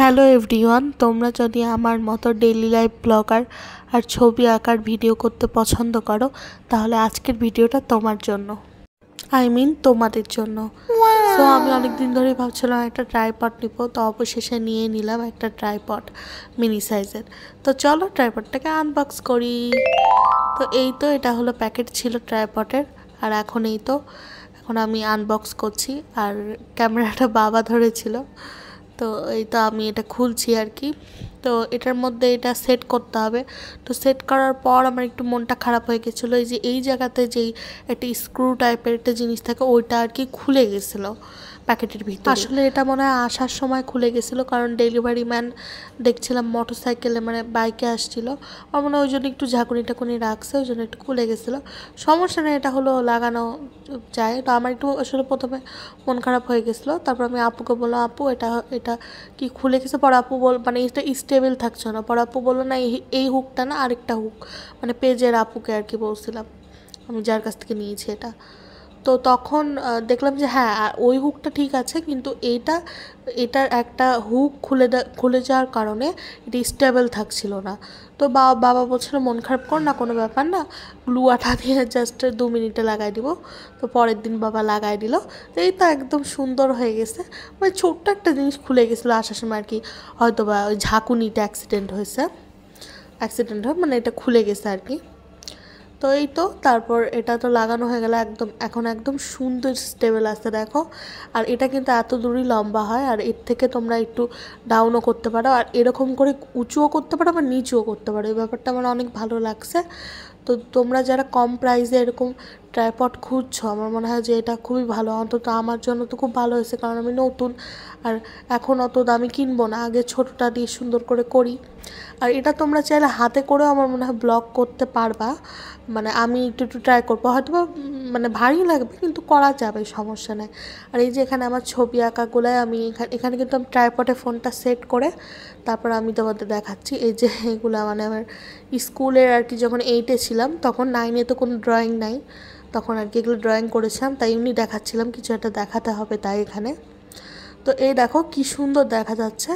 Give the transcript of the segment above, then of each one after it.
Hello everyone, তোমরা যদি আমার মতো ডেইলি লাইফ ব্লগার আর ছবি আঁকার ভিডিও করতে পছন্দ করো তাহলে আজকের ভিডিওটা তোমার জন্য, তোমাদের জন্য। সো আমি অনেক দিন ধরেই ভাবছিলাম একটা ট্রাইপড নিব, তো অবশেষে নিয়ে নিলাম একটা ট্রাইপড মিনি সাইজের। তো চলো ট্রাইপডটাকে আনবক্স করি। তো এই তো এটা হলো প্যাকেট ছিল ট্রাইপডের, আর এখন আমি আনবক্স করছি। আর ক্যামেরাটা বাবা ধরেছিল, তো এই তো আমি এটা খুলছি আর কি। তো এটার মধ্যে এটা সেট করতে হবে। তো সেট করার পর আমার একটু মনটা খারাপ হয়ে গেছিলো, এই জায়গাতে যেই একটা স্ক্রু টাইপের একটা জিনিস থাকে ওইটা আর কি খুলে গেছিলো প্যাকেটের ভিতরে। আসলে এটা মনে হয় আসার সময় খুলে গেছিলো, কারণ ডেলিভারি ম্যান দেখছিলাম মোটর সাইকেলে মানে বাইকে আসছিলো, আমার মনে হয় ওই জন্য একটু ঝাঁকুনি টাকুনি রাখছে, ওই জন্য একটু খুলে গেছিলো। সমস্যা নেই, এটা হলো লাগানো যায়। তো আমার একটু আসলে প্রথমে মন খারাপ হয়ে গেছিলো। তারপর আমি আপুকে বললাম, আপু এটা কি খুলে গেছে? পরে আপু মানে এটা স্টেবল থাকছে না। পরে আপু বললো না, এই হুকটা না, আরেকটা হুক, মানে পেজের আপুকে আর কি বলছিলাম আমি, যার কাছ থেকে নিয়েছি এটা। তো তখন দেখলাম যে হ্যাঁ ওই হুকটা ঠিক আছে, কিন্তু এটার একটা হুক খুলে যাওয়ার কারণে এটা স্টেবল থাকছিল না। তো বাবা বলছিল মন খারাপ কর না, কোনো ব্যাপার না, গ্লু আঠা দিয়ে জাস্ট 2 মিনিটে লাগাই দিব। তো পরের দিন বাবা লাগাই দিল। তো এই তো একদম সুন্দর হয়ে গেছে। মানে ছোট্ট একটা জিনিস খুলে গেছিলো আসার সময় আর কি, হয়তো বা ওই ঝাঁকুনিটা অ্যাক্সিডেন্ট হয়, মানে এটা খুলে গেছে আর কি। তো এই তো তারপর এটা তো লাগানো হয়ে গেল, এখন একদম সুন্দর স্টেবল আছে দেখো। আর এটা কিন্তু এত দূরই লম্বা হয়, আর এর থেকে তোমরা একটু ডাউনও করতে পারো, আর এরকম করে উঁচুও করতে পারো বা নিচুও করতে পারো। এই ব্যাপারটা আমার অনেক ভালো লাগছে। তো তোমরা যারা কম প্রাইসে এরকম ট্রাইপড খুঁজছো, আমার মনে হয় যে এটা খুবই ভালো। অন্তত আমার জন্য তো খুব ভালো হয়েছে, কারণ আমি নতুন, আর এখন অত দামি কিনবো না, আগে ছোটোটা দিয়ে সুন্দর করে করি। আর এটা তোমরা চাইলে হাতে করেও আমার মনে হয় ব্লগ করতে পারবা। মানে আমি একটু ট্রাই করবো, হয়তো বা মানে ভারী লাগবে, কিন্তু করা যাবে, সমস্যা নেই। আর এই যে এখানে আমার ছবি আঁকাগুলোয় আমি এখানে কিন্তু আমি ট্রাইপডে ফোনটা সেট করে তারপর আমি তোমাদের দেখাচ্ছি। এই যে এগুলো মানে আমার স্কুলের আর কি, যখন 8-এ ছিলাম, তখন 9-এ তো কোনো ড্রয়িং নাই, তখন আর কি এগুলো ড্রয়িং করেছিলাম, তাই এমনি দেখাচ্ছিলাম, কিছু একটা দেখাতে হবে তাই এখানে। তো এই দেখো কি সুন্দর দেখা যাচ্ছে।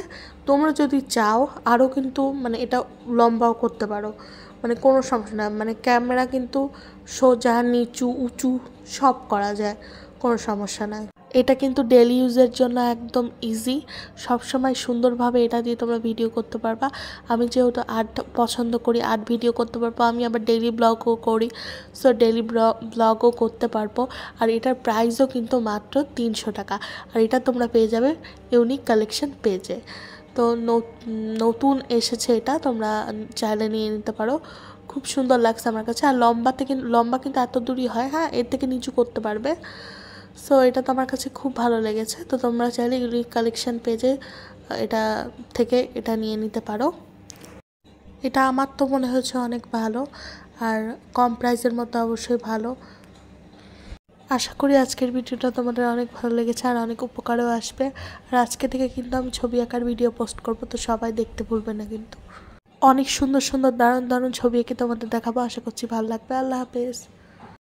তোমরা যদি চাও আরও কিন্তু মানে এটা লম্বাও করতে পারো, মানে কোনো সমস্যা না। মানে ক্যামেরা কিন্তু সোজা নিচু উঁচু সব করা যায়, কোনো সমস্যা নাই। এটা কিন্তু ডেলি ইউজের জন্য একদম ইজি, সবসময় সুন্দরভাবে এটা দিয়ে তোমরা ভিডিও করতে পারবা। আমি যেহেতু আর্ট পছন্দ করি, আর্ট ভিডিও করতে পারবো, আমি আবার ডেইলি ব্লগও করি, সো ডেইলি ব্লগও করতে পারবো। আর এটার প্রাইসও কিন্তু মাত্র 300 টাকা, আর এটা তোমরা পেয়ে যাবে ইউনিক কালেকশন পেজে। তো নতুন এসেছে এটা, তোমরা চাইলে নিয়ে নিতে পারো, খুব সুন্দর লাগছে আমার কাছে। আর লম্বা কিন্তু এত দূরই হয়, হ্যাঁ এর থেকে নিচু করতে পারবে। সো এটা তো আমার কাছে খুব ভালো লেগেছে। তো তোমরা চাইলে ইউনিক কালেকশন পেজে এটা নিয়ে নিতে পারো। এটা আমার তো মনে হয়েছে অনেক ভালো, আর কম প্রাইসের মধ্যে অবশ্যই ভালো। আশা করি আজকের ভিডিওটা তোমাদের অনেক ভালো লেগেছে আর অনেক উপকারেও আসবে। আর আজকে থেকে কিন্তু আমি ছবি আঁকার ভিডিও পোস্ট করবো, তো সবাই দেখতে ভুলবে না কিন্তু। অনেক সুন্দর সুন্দর দারুণ দারুণ ছবি এঁকে তোমাদের দেখাবো, আশা করছি ভালো লাগবে। আল্লাহ হাফেজ।